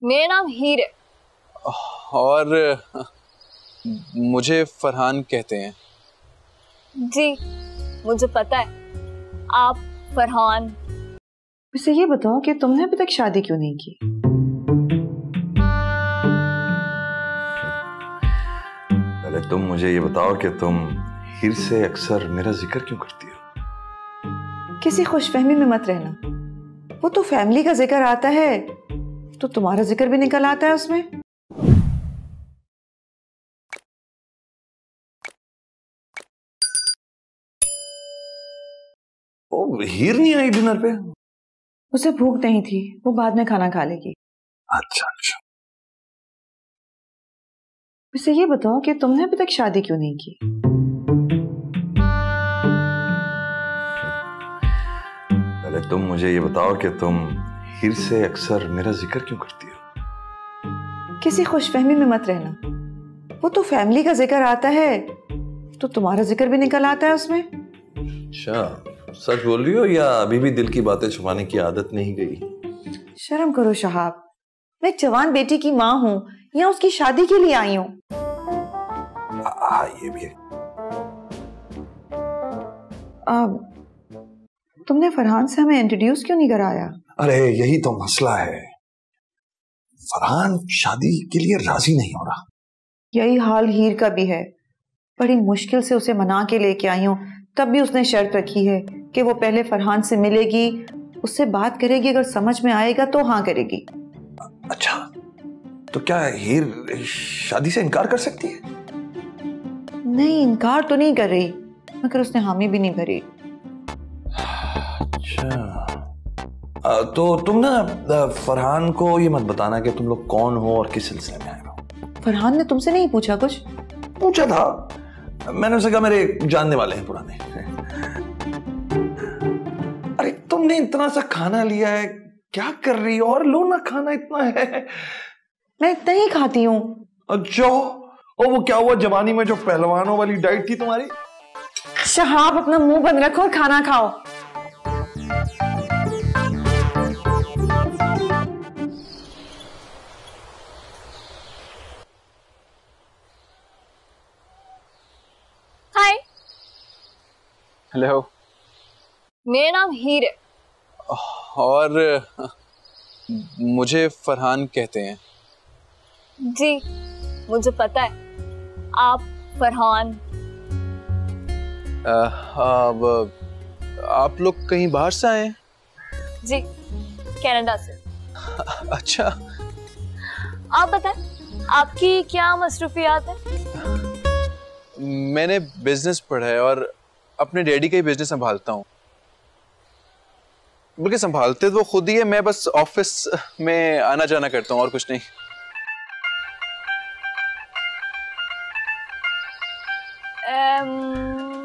मेरा नाम हीर है। और मुझे फरहान कहते हैं। जी मुझे पता है आप फरहान। वैसे ये बताओ कि तुमने अभी तक शादी क्यों नहीं की? पहले तुम मुझे ये बताओ कि तुम हीर से अक्सर मेरा जिक्र क्यों करती हो? किसी खुशफहमी में मत रहना। वो तो फैमिली का जिक्र आता है तो तुम्हारा जिक्र भी निकल आता है उसमें। ओ, हीर नहीं आई डिनर पे? उसे भूख नहीं थी, वो बाद में खाना खा लेगी। अच्छा अच्छा। वैसे ये बताओ कि तुमने अभी तक शादी क्यों नहीं की? पहले तुम मुझे ये बताओ कि तुम हीर से अक्सर मेरा जिक्र क्यों करती हो? किसी खुशफहमी में मत रहना। वो तो फैमिली का जिक्र आता है तो तुम्हारा जिक्र भी निकल आता है उसमें। अच्छा, सच बोल रही हो या अभी भी दिल की बातें छुपाने की आदत नहीं गई? शर्म करो शहाब, मैं एक जवान बेटी की माँ हूँ, यहाँ उसकी शादी के लिए आई हूँ। ये भी है। तुमने फरहान से हमें इंट्रोड्यूस क्यों नहीं कराया? अरे यही तो मसला है, फरहान शादी के लिए राजी नहीं हो रहा। यही हाल हीर का भी है। बड़ी मुश्किल से उसे मना के लेके आई हूँ, तब भी उसने शर्त रखी है कि वो पहले फरहान से मिलेगी, उससे बात करेगी, अगर समझ में आएगा तो हाँ करेगी। अच्छा, तो क्या हीर शादी से इनकार कर सकती है? नहीं, इनकार तो नहीं कर रही, मगर उसने हामी भी नहीं भरी। अच्छा, तो तुम ना फरहान को ये मत बताना कि तुम लोग कौन हो और किस सिलसिले में आए हो। फरहान ने तुमसे नहीं पूछा कुछ? पूछा था, मैंने उसे कहा मेरे जानने वाले हैं पुराने। अरे तुमने इतना सा खाना लिया है, क्या कर रही हो? और लो ना, खाना इतना है। मैं इतना ही खाती हूँ। अच्छा, और वो क्या हुआ जवानी में जो पहलवानों वाली डाइट थी तुम्हारी? शहाब, अपना मुंह बंद रखो और खाना खाओ। हाय, हेलो। मेरा नाम हीर है। और मुझे फरहान कहते हैं। जी मुझे पता है आप फरहान। अब आप लोग कहीं बाहर से आए हैं? जी कनाडा से। अच्छा, आप बताएं आपकी क्या मसरूफियात है? मैंने बिजनेस पढ़ा है और अपने डैडी का ही बिजनेस संभालता हूँ। बल्कि संभालते तो खुद ही है, मैं बस ऑफिस में आना जाना करता हूँ और कुछ नहीं।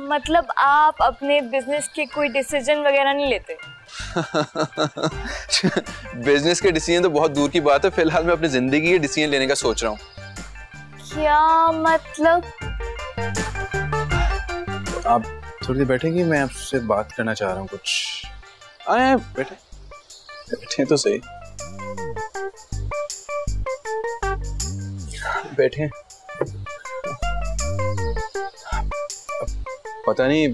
मतलब आप अपने बिजनेस के कोई डिसीजन वगैरह नहीं लेते? बिजनेस के डिसीजन तो बहुत दूर की बात है, फिलहाल मैं अपनी जिंदगी के डिसीजन लेने का सोच रहा हूँ। क्या मतलब? आप थोड़ी देर बैठेंगी, मैं आपसे बात करना चाह रहा हूँ कुछ। आए बैठे, बैठे तो सही, बैठे। पता नहीं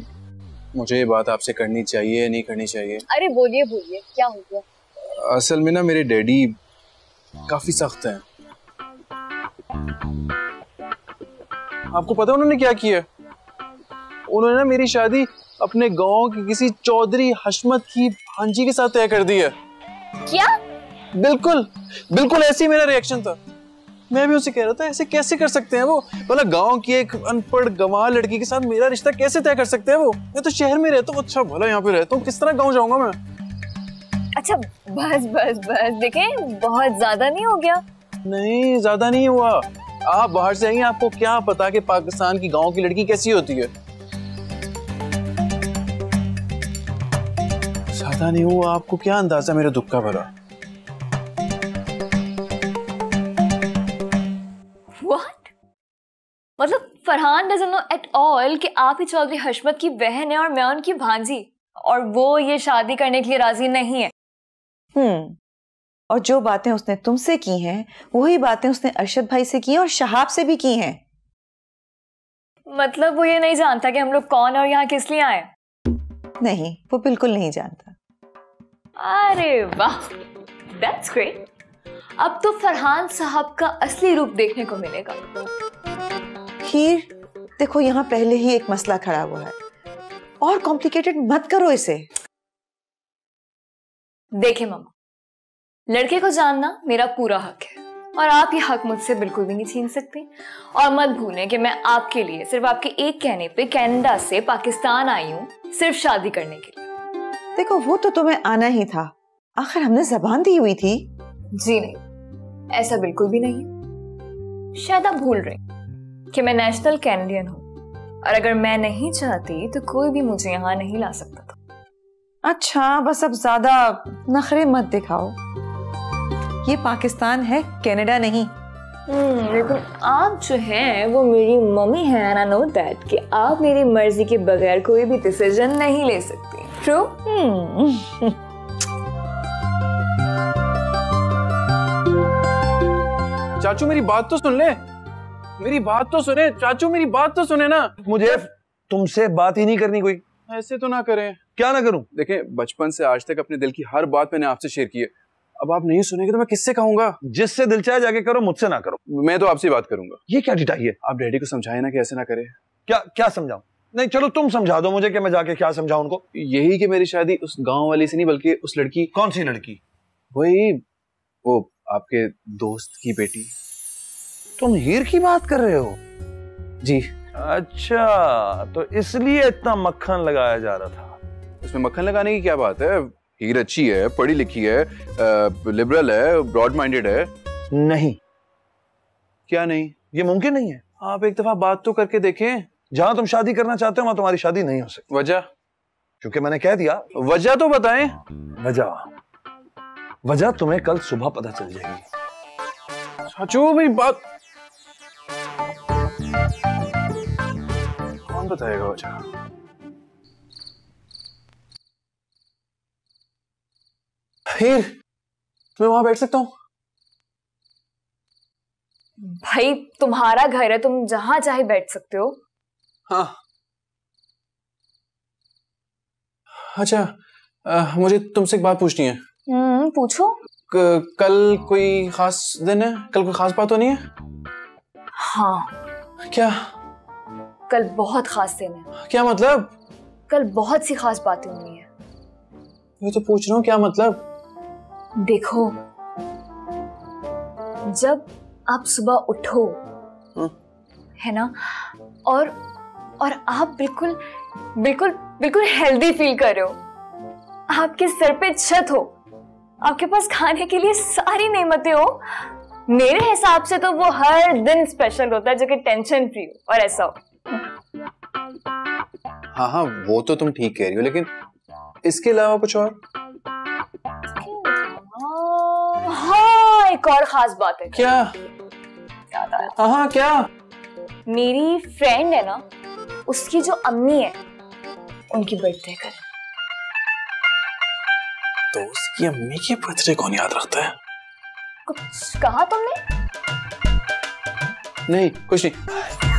मुझे ये बात आपसे करनी चाहिए या नहीं करनी चाहिए। अरे बोलिए बोलिए, क्या हो गया? असल में ना मेरे डैडी काफी सख्त हैं। आपको पता है उन्होंने क्या किया? उन्होंने ना मेरी शादी अपने गांव की किसी चौधरी हशमत की भांजी के साथ तय कर दी है। क्या? बिल्कुल बिल्कुल ऐसे ही मेरा रिएक्शन था। मैं भी उसे कह रहा था ऐसे कैसे कर सकते हैं वो, भला गांव की एक अनपढ़ गंवार लड़की के साथ मेरा रिश्ता कैसे तय कर सकते हैं वो? मैं तो शहर में रहता हूँ, अच्छा भला यहाँ पे रहता हूँ, किस तरह गांव जाऊंगा मैं? अच्छा बस बस बस, देखें बहुत ज्यादा नहीं हो गया? नहीं ज्यादा नहीं हुआ। आप बाहर से आएंगे, आपको क्या पता कि पाकिस्तान की गांव की लड़की कैसी होती है। ज्यादा नहीं हुआ, आपको क्या अंदाजा मेरे दुख का भला? What? मतलब Farhan doesn't know at all कि आप ही चौधरी हशमत की बहन है और मैं उनकी भांजी, और वो ये शादी करने के लिए राजी नहीं है। और जो बातें उसने तुमसे की हैं वही बातें उसने अरशद भाई से की हैं और शहाब से भी की हैं। मतलब वो ये नहीं जानता कि हम लोग कौन और यहाँ किस लिए आए? नहीं, वो बिल्कुल नहीं जानता। अरे वाह, दैट्स ग्रेट। अब तो फरहान साहब का असली रूप देखने को मिलेगा। हीर, देखो यहाँ पहले ही एक मसला खड़ा हुआ है और कॉम्प्लिकेटेड मत करो इसे। देखिए मामा, लड़के को जानना मेरा पूरा हक है और आप ये हक मुझसे बिल्कुल भी नहीं छीन सकते। और मत भूलें कि मैं आपके लिए सिर्फ आपके एक कहने पे कनाडा से पाकिस्तान आई हूँ, सिर्फ शादी करने के लिए। देखो वो तो तुम्हें आना ही था, आखिर हमने जबान दी हुई थी। जी नहीं, ऐसा बिल्कुल भी नहीं। शायद आप भूल रहे कि मैं नेशनल कैनेडियन हूँ और अगर मैं नहीं चाहती तो कोई भी मुझे यहाँ नहीं ला सकता था। अच्छा, बस अब ज्यादा नखरे मत दिखाओ। ये पाकिस्तान है, कनाडा नहीं। लेकिन आप जो है वो मेरी मम्मी है एंड आई नो दैट कि आप मेरी मर्जी के बगैर कोई भी डिसीजन नहीं ले सकती। ट्रू? चाचू मेरी बात तो सुन ले, मेरी बात तो सुने चाचू, मेरी बात तो सुने ना। मुझे तुमसे बात ही नहीं करनी कोई। ऐसे तो ना करें। क्या ना करूं? देखें, बचपन से आज तक अपने दिल की हर बात मैंने आपसे शेयर की है। अब आप नहीं सुनेंगे तो मैं किससे कहूंगा? जिससे दिल चाहे जाके करो, मुझसे ना करो। मैं तो आपसे बात करूंगा। ये क्या डिटाई है? आप डैडी को समझाए ना कि ऐसे ना करे। क्या क्या समझाऊं? नहीं, चलो तुम समझा दो मुझे कि मैं जाके क्या समझाऊं उनको। यही कि मेरी शादी उस गांव वाली से नहीं बल्कि उस लड़की। कौन सी लड़की? वही वो आपके दोस्त की बेटी। तुम हीर की बात कर रहे हो? जी। अच्छा, तो इसलिए इतना मक्खन लगाया जा रहा था। उसमें मक्खन लगाने की क्या बात है? हीर अच्छी है, पढ़ी लिखी है, लिबरल है, ब्रॉड माइंडेड है। नहीं। क्या नहीं? ये मुमकिन नहीं है। आप एक दफा बात तो करके देखें। जहां तुम शादी करना चाहते हो वहां तुम्हारी शादी नहीं हो सकती। वजह? क्योंकि मैंने कह दिया। वजह तो बताएं। वजह तुम्हें कल सुबह पता चल जाएगी। चाचू मेरी बात कौन बताएगा वजह? हीर, मैं वहां बैठ सकता हूं? भाई तुम्हारा घर है, तुम जहां चाहे बैठ सकते हो। हाँ। अच्छा, मुझे तुमसे एक बात पूछनी है। पूछो। कल कोई खास दिन है? कल कोई खास बात तो नहीं है? हाँ। क्या? कल बहुत खास दिन है। क्या मतलब? कल बहुत सी खास बातें हुई है। मैं तो पूछ रहा हूँ क्या मतलब? देखो, जब आप सुबह उठो है ना, और आप बिल्कुल बिल्कुल बिल्कुल हेल्दी फील कर रहे हो, आपके सर पे छत हो, आपके पास खाने के लिए सारी नेमतें हो, मेरे हिसाब से तो वो हर दिन स्पेशल होता है जो कि टेंशन फ्री हो और ऐसा हो। हाँ, वो तो तुम ठीक कह रही हो, लेकिन इसके अलावा कुछ और? हाँ, एक और खास बात है। क्या? याद आया। हाँ, क्या? मेरी फ्रेंड है ना, उसकी जो अम्मी है, उनकी बर्थडे कल। तो उसकी अम्मी की बर्थडे कौन याद रखता है? कुछ कहा तुमने? नहीं, कुछ नहीं।